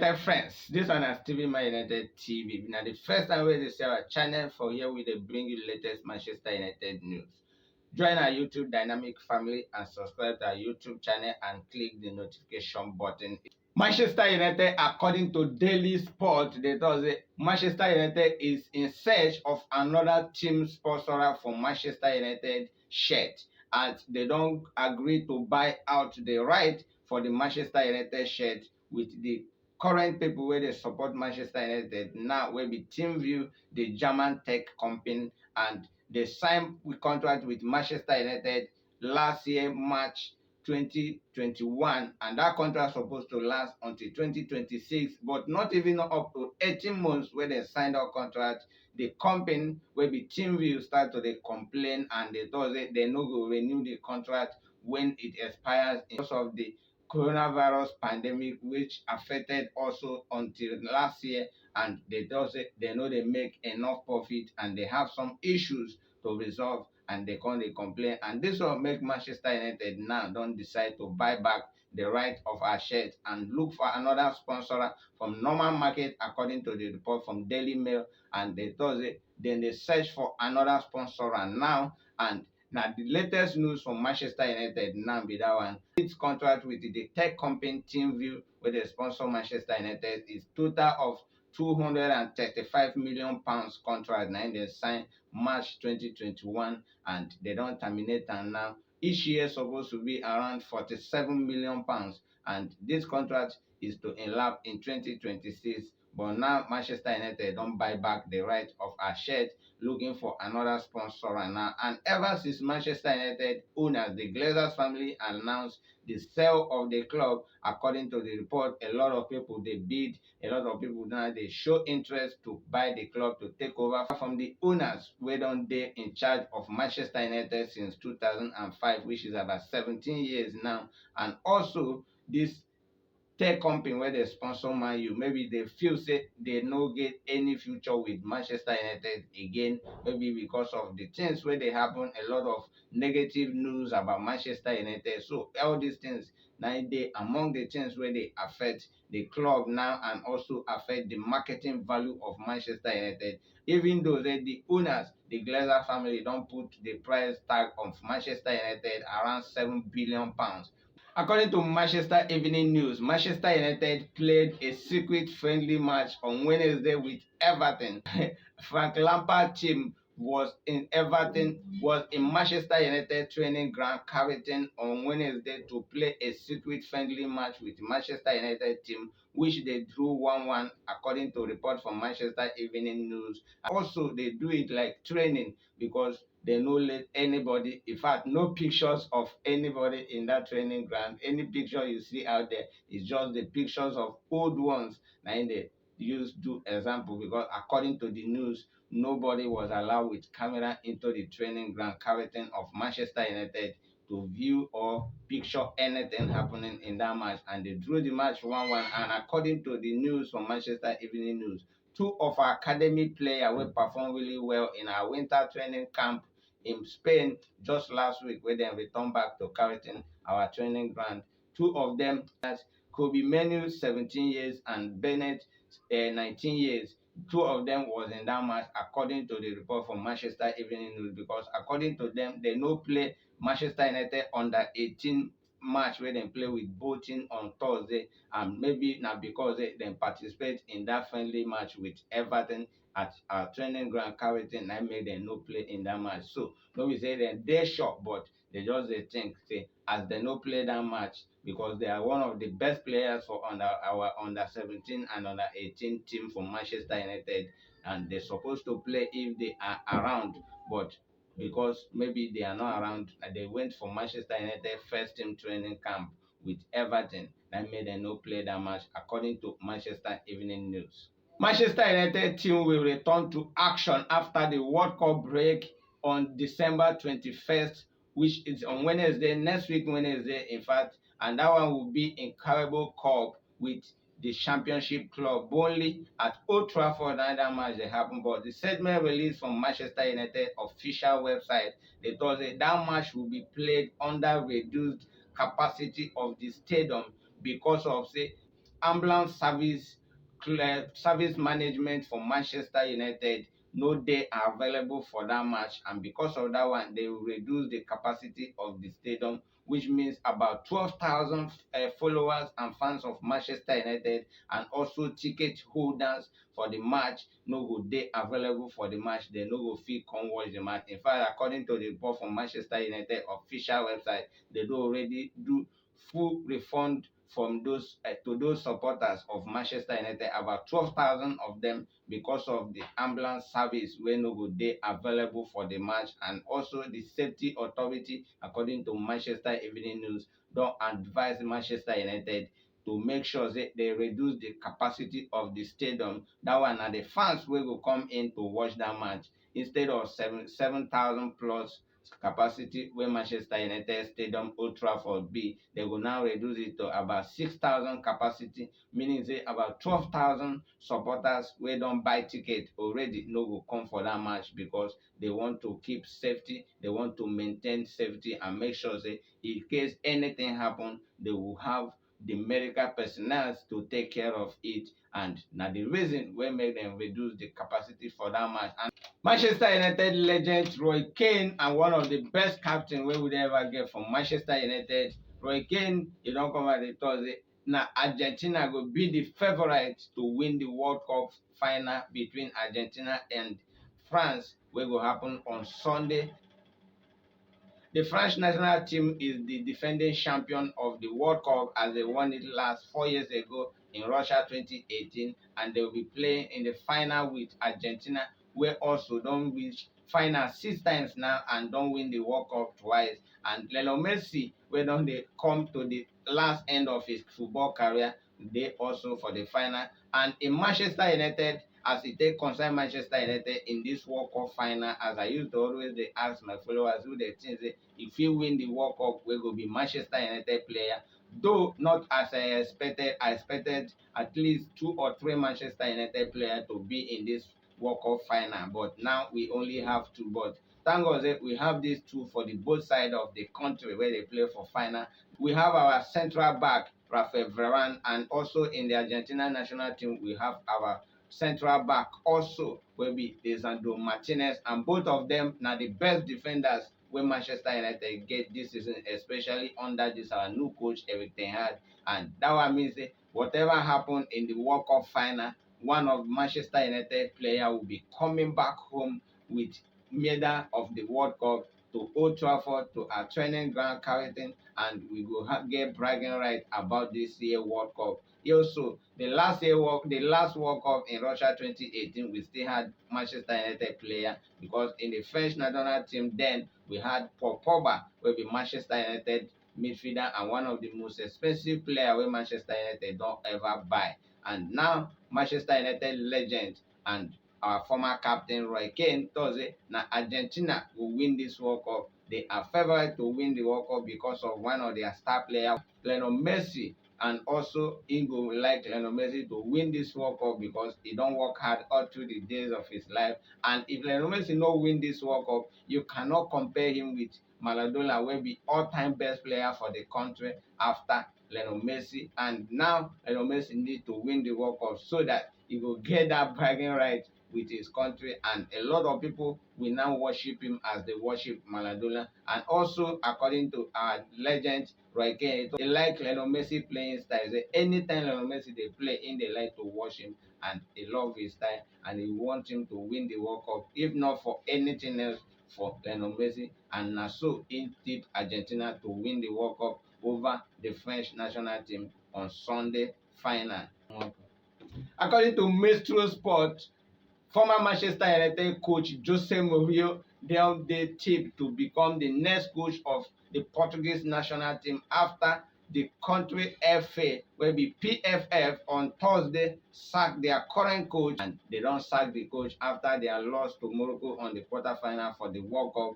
United friends, this one is TV Man United TV. Now the first time we see our channel for here, we dey bring you latest Manchester United news. Join our YouTube dynamic family and subscribe to our YouTube channel and click the notification button. Manchester United, according to Daily Sport, they tell us Manchester United is in search of another team sponsor for Manchester United shirt, and they don't agree to buy out the right for the Manchester United shirt with the current people where they support Manchester United now will be TeamView, the German tech company, and they signed a contract with Manchester United last year, March 2021, and that contract supposed to last until 2026, but not even up to 18 months where they signed that contract. The company will be TeamView start to they complain, and they thought they no go renew the contract when it expires because of the coronavirus pandemic, which affected also until last year, and they thought they know they make enough profit and they have some issues to resolve, and they can't complain. And this will make Manchester United now don't decide to buy back the right of our shirt and look for another sponsor from normal market, according to the report from Daily Mail. And they thought then they search for another sponsor now, and now the latest news from Manchester United now be that one. Its contract with the tech company TeamView, where they sponsor Manchester United, is total of £235 million contract. Now they signed March 2021, and they don't terminate, and now each year supposed to be around £47 million, and this contract is to elapse in 2026. But now Manchester United don't buy back the right of our shirt, looking for another sponsor now. And ever since Manchester United owners, the Glazers family, announced the sale of the club, according to the report, a lot of people they bid, a lot of people now they show interest to buy the club, to take over from the owners who don't they in charge of Manchester United since 2005, which is about 17 years now. And also this tech company where they sponsor Man U, maybe they feel say they no get any future with Manchester United again, maybe because of the things where they happen, a lot of negative news about Manchester United. So all these things now they among the things where they affect the club now, and also affect the marketing value of Manchester United. Even though the owners, the Glazer family, don't put the price tag of Manchester United around £7 billion. According to Manchester Evening News, Manchester United played a secret friendly match on Wednesday with Everton. Frank Lampard's team was in Manchester United training ground Carrington on Wednesday to play a secret friendly match with Manchester United team, which they drew 1-1, according to report from Manchester Evening News. Also, they do it like training because they no let anybody, in fact, no pictures of anybody in that training ground. Any picture you see out there is just the pictures of old ones. Now they use do example, because according to the news, nobody was allowed with camera into the training ground Carrington of Manchester United to view or picture anything happening in that match. And they drew the match 1-1. And according to the news from Manchester Evening News, two of our academy players will perform really well in our winter training camp in Spain just last week, where they returned back to Carrington, our training ground. Two of them, that's Kobe Menu, 17 years, and Bennett, 19 years. Two of them was in that match, according to the report from Manchester Evening News, because according to them, they no play Manchester United under 18 match where they play with Bolton on Thursday, and maybe not because they participate in that friendly match with Everton at our training ground Carrington. I made them no play in that match. So no we say they're shocked, but they just they think say as they no play that match, because they are one of the best players for our under 17 and under 18 team from Manchester United, and they're supposed to play if they are around, but because maybe they are not around, they went for Manchester United first team training camp with Everton. That made them no play that match, according to Manchester Evening News. Manchester United team will return to action after the World Cup break on December 21st, which is on Wednesday, next week Wednesday, in fact, and that one will be in Carabao Cup with the Championship club Burnley at Old Trafford. And that match they happen, but the segment released from Manchester United official website, they told that match will be played under reduced capacity of the stadium because of say ambulance service management for Manchester United no dey available for that match, and because of that one they will reduce the capacity of the stadium, which means about 12,000 followers and fans of Manchester United and also ticket holders for the match no go dey available for the match. They no go fit come watch the match. In fact, according to the report from Manchester United official website, they do already do full refund from those to those supporters of Manchester United, about 12,000 of them, because of the ambulance service wey no go dey available for the match. And also the safety authority, according to Manchester Evening News, don advise Manchester United to make sure say they reduce the capacity of the stadium. That one na the fans wey go come in to watch that match, instead of 7,000 plus capacity wey Manchester United Stadium Old Trafford be, they go now reduce it to about 6,000 capacity, meaning say about 12,000 supporters wey don buy ticket already no go come for that match, because they want to keep safety, they want to maintain safety and make sure say in case anything happen, they will have the medical personnel to take care of it. And na the reason wey make dem reduce the capacity for that match. And Manchester United legend Roy Keane, and one of the best captain wey we don ever get from Manchester United, Roy Keane, e don come out dey talk say na Argentina go be the favourite to win the World Cup final between Argentina and France, wey go happen on Sunday. The French national team is the defending champion of the World Cup, as they won it last 4 years ago in Russia 2018, and they will be playing in the final with Argentina, wey also don reach final 6 times now and don win the World Cup twice. And Lionel Messi, wey don dey come to the last end of his football career, dey also for the final. And in Manchester United, as e take concern Manchester United in this World Cup final, as I used to always dey ask my followers who dey think say e fit win the World Cup, wey go be Manchester United player, though not as I expected. I expected at least 2 or 3 Manchester United players to be in this World Cup final, but now we only have 2. But thank God that we have these 2 for the both side of the country where they play for final. We have our central back Rafael Varane, and also in the Argentina national team we have our central back also wey be Lisandro Martinez, and both of them na the best defenders wey Manchester United get this season, especially under this our new coach Eric ten Hag. And that one means say whatever happen in the World Cup final, one of Manchester United player will be coming back home with medal of the World Cup to Old Trafford, to our training ground Carrington, and we go get bragging right about this year World Cup. Also, the last World Cup in Russia 2018, we still had Manchester United player, because in the French national team then we had Paul Pogba, wey be Manchester United midfielder and one of the most expensive player wey Manchester United don ever buy. And now Manchester United legend and our former captain Roy Keane tok say na Argentina go win this World Cup. They are favourite to win the World Cup because of one of their star players, Lionel Messi. And also he go like Lionel Messi to win this World Cup because he don work hard all through the days of his life. And if Lionel Messi no win this World Cup, you cannot compare him with Maradona, wey be all-time best player for the country after Lionel Messi. And now Lionel Messi need to win the World Cup so that he go get that bragging right with his country, and a lot of people will now worship him as they worship Maradona. And also, according to our legend Roy Keane, they like Lionel Messi playing style. Say anytime Lionel Messi they play in, they like to watch him, and they love his style, and they want him to win the World Cup, if not for anything else, for Lionel Messi. And na so he tip Argentina to win the World Cup over the French national team on Sunday final. According to Maestro Sport, former Manchester United coach Jose Mourinho don dey tipped to become the next coach of the Portuguese national team after the country FA, wey be PFF, on Thursday sack their current coach, and they don sack the coach after their loss to Morocco on the quarterfinal for the World Cup.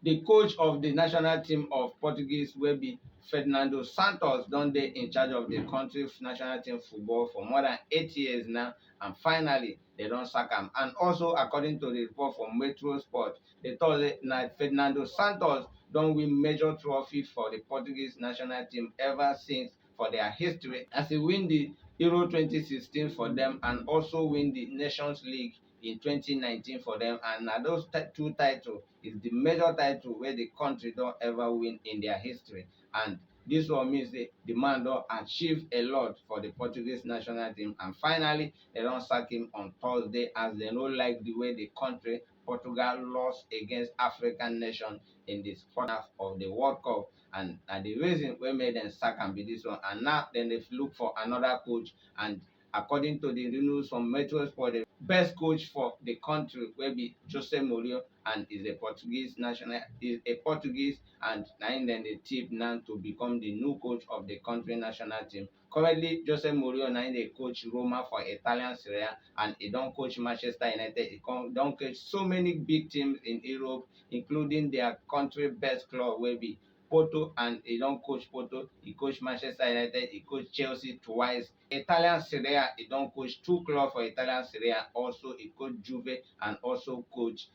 The coach of the national team of Portuguese, wey be Fernando Santos, don dey in charge of the country national team football for more than 8 years now, and finally they don sack am. And also, according to the report from Metro Sport, they tok say na Fernando Santos don win major trophy for the Portuguese national team ever since for their history as he win the Euro 2016 for them and also win the Nations League in 2019 for them. And na those two titles is the major title where the country don't ever win in their history. And this one means the man don achieve a lot for the Portuguese national team. And finally, they don't sack him on Thursday as they don't like the way the country Portugal lost against African nation in the first half of the World Cup. And the reason we made them sack am be this one. And now then they look for another coach. And according to the news from Metro Sport, the best coach for the country will be Jose Mourinho, and is a Portuguese national, is a Portuguese, and now then the tip now to become the new coach of the country national team. Currently, Jose Mourinho now dey coach Roma for Italian Serie A, and he don't coach Manchester United. He don't coach so many big teams in Europe, including their country best club will be Porto, and he don't coach Porto. He coached Manchester United. He coached Chelsea twice. Italian Serie A, he don't coach two clubs for Italian Serie A. Also, he coached Juve and also coach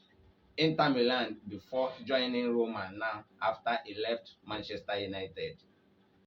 Inter Milan before joining Roma now after he left Manchester United.